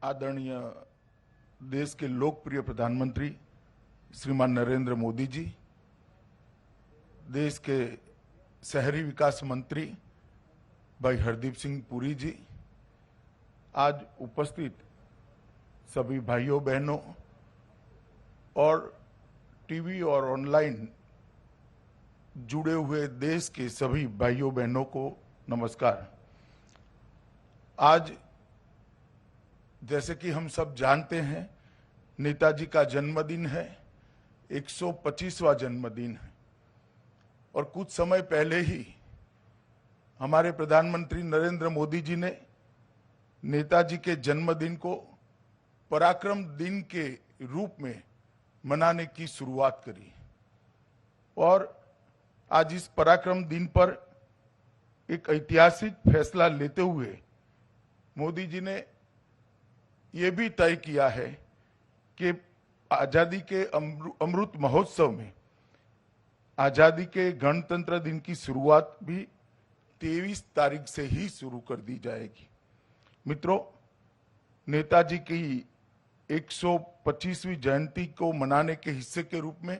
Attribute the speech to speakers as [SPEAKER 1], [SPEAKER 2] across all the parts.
[SPEAKER 1] आदरणीय देश के लोकप्रिय प्रधानमंत्री श्रीमान नरेंद्र मोदी जी, देश के शहरी विकास मंत्री भाई हरदीप सिंह पुरी जी, आज उपस्थित सभी भाइयों बहनों और टीवी और ऑनलाइन जुड़े हुए देश के सभी भाइयों बहनों को नमस्कार। आज जैसे कि हम सब जानते हैं, नेताजी का जन्मदिन है, 125वां जन्मदिन है और कुछ समय पहले ही हमारे प्रधानमंत्री नरेंद्र मोदी जी ने नेताजी के जन्मदिन को पराक्रम दिन के रूप में मनाने की शुरुआत करी और आज इस पराक्रम दिन पर एक ऐतिहासिक फैसला लेते हुए मोदी जी ने ये भी तय किया है कि आजादी के अमृत महोत्सव में आजादी के गणतंत्र दिन की शुरुआत भी 23 तारीख से ही शुरू कर दी जाएगी। मित्रों, नेताजी की 125वीं जयंती को मनाने के हिस्से के रूप में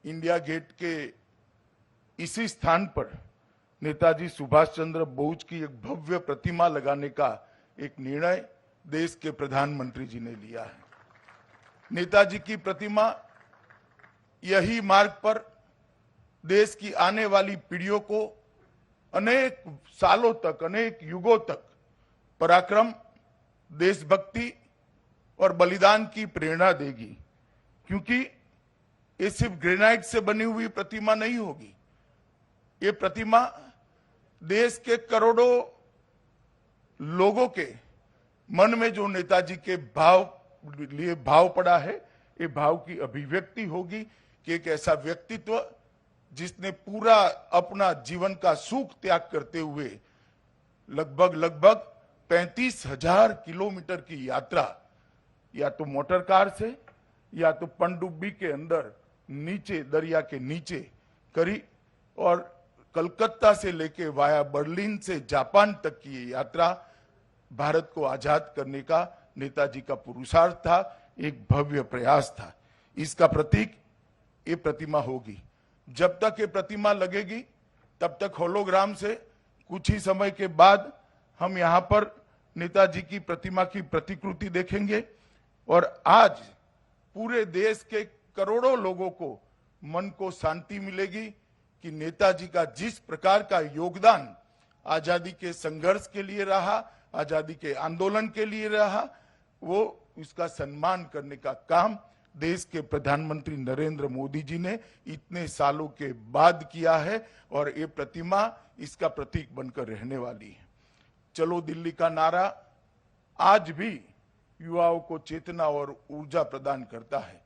[SPEAKER 1] इंडिया गेट के इसी स्थान पर नेताजी सुभाष चंद्र बोस की एक भव्य प्रतिमा लगाने का एक निर्णय देश के प्रधानमंत्री जी ने लिया है। नेताजी की प्रतिमा यही मार्ग पर देश की आने वाली पीढ़ियों को अनेक सालों तक, अनेक युगों तक पराक्रम, देशभक्ति और बलिदान की प्रेरणा देगी, क्योंकि ये सिर्फ ग्रेनाइट से बनी हुई प्रतिमा नहीं होगी। ये प्रतिमा देश के करोड़ों लोगों के मन में जो नेताजी के भाव पड़ा है, ये भाव की अभिव्यक्ति होगी कि एक ऐसा व्यक्तित्व जिसने पूरा अपना जीवन का सुख त्याग करते हुए लगभग 35,000 किलोमीटर की यात्रा या तो मोटर कार से या तो पनडुब्बी के अंदर नीचे दरिया के नीचे करी और कलकत्ता से लेके वाया बर्लिन से जापान तक की ये यात्रा भारत को आजाद करने का नेताजी का पुरुषार्थ था, एक भव्य प्रयास था। इसका प्रतीक ये प्रतिमा होगी। जब तक ये प्रतिमा लगेगी तब तक होलोग्राम से कुछ ही समय के बाद हम यहाँ पर नेताजी की प्रतिमा की प्रतिकृति देखेंगे और आज पूरे देश के करोड़ों लोगों को मन को शांति मिलेगी कि नेताजी का जिस प्रकार का योगदान आजादी के संघर्ष के लिए रहा, आजादी के आंदोलन के लिए रहा, वो उसका सम्मान करने का काम देश के प्रधानमंत्री नरेंद्र मोदी जी ने इतने सालों के बाद किया है और ये प्रतिमा इसका प्रतीक बनकर रहने वाली है। चलो दिल्ली का नारा आज भी युवाओं को चेतना और ऊर्जा प्रदान करता है।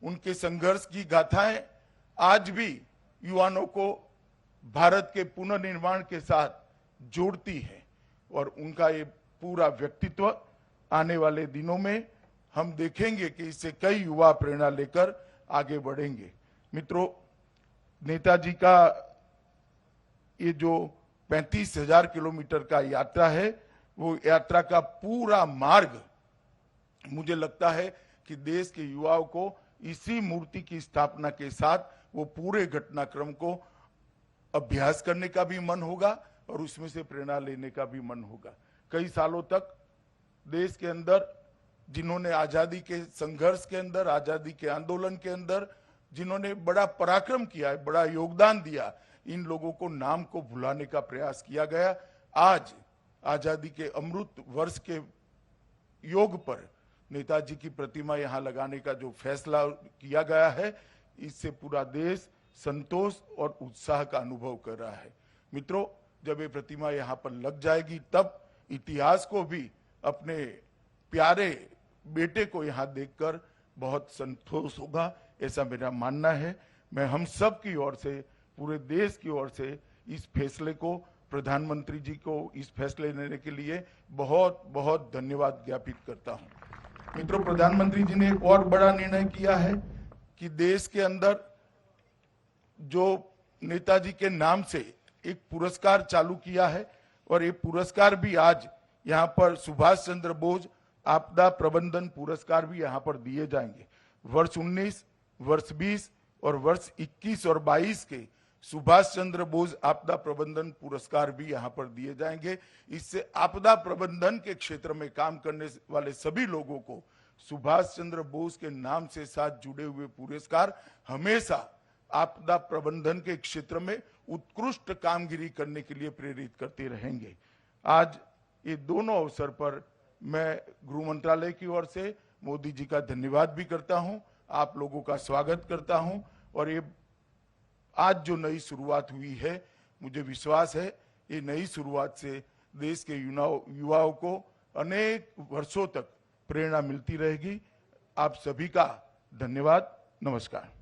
[SPEAKER 1] उनके संघर्ष की गाथाएं आज भी युवाओं को भारत के पुनर्निर्माण के साथ जोड़ती है और उनका ये पूरा व्यक्तित्व आने वाले दिनों में हम देखेंगे कि इससे कई युवा प्रेरणा लेकर आगे बढ़ेंगे। मित्रों, नेताजी का ये जो 35,000 किलोमीटर का यात्रा है, वो यात्रा का पूरा मार्ग मुझे लगता है कि देश के युवाओं को इसी मूर्ति की स्थापना के साथ वो पूरे घटनाक्रम को अभ्यास करने का भी मन होगा और उसमें से प्रेरणा लेने का भी मन होगा। कई सालों तक देश के अंदर जिन्होंने आजादी के संघर्ष के अंदर, आजादी के आंदोलन के अंदर जिन्होंने बड़ा पराक्रम किया है, बड़ा योगदान दिया, इन लोगों को नाम को भुलाने का प्रयास किया गया। आज आजादी के अमृत वर्ष के योग पर नेताजी की प्रतिमा यहाँ लगाने का जो फैसला किया गया है, इससे पूरा देश संतोष और उत्साह का अनुभव कर रहा है। मित्रों, जब ये प्रतिमा यहाँ पर लग जाएगी तब इतिहास को भी अपने प्यारे बेटे को यहाँ देखकर बहुत संतोष होगा, ऐसा मेरा मानना है। मैं हम सब की ओर से, पूरे देश की ओर से इस फैसले को, प्रधानमंत्री जी को इस फैसले लेने के लिए बहुत बहुत धन्यवाद ज्ञापित करता हूँ। मित्रों, प्रधानमंत्री जी ने एक और बड़ा निर्णय किया है कि देश के अंदर जो नेताजी के नाम से एक पुरस्कार चालू किया है और ये पुरस्कार भी आज यहाँ पर सुभाष चंद्र बोस आपदा प्रबंधन पुरस्कार भी यहां पर दिए जाएंगे। वर्ष 19, वर्ष 20 और वर्ष 21 और 22 के सुभाष चंद्र बोस आपदा प्रबंधन पुरस्कार भी यहां पर दिए जाएंगे। इससे आपदा प्रबंधन के क्षेत्र में काम करने वाले सभी लोगों को सुभाष चंद्र बोस के नाम से साथ जुड़े हुए पुरस्कार हमेशा आपदा प्रबंधन के क्षेत्र में उत्कृष्ट कामगिरी करने के लिए प्रेरित करते रहेंगे। आज ये दोनों अवसर पर मैं गृह मंत्रालय की ओर से मोदी जी का धन्यवाद भी करता हूं, आप लोगों का स्वागत करता हूं और ये आज जो नई शुरुआत हुई है, मुझे विश्वास है ये नई शुरुआत से देश के युवाओं को अनेक वर्षों तक प्रेरणा मिलती रहेगी। आप सभी का धन्यवाद। नमस्कार।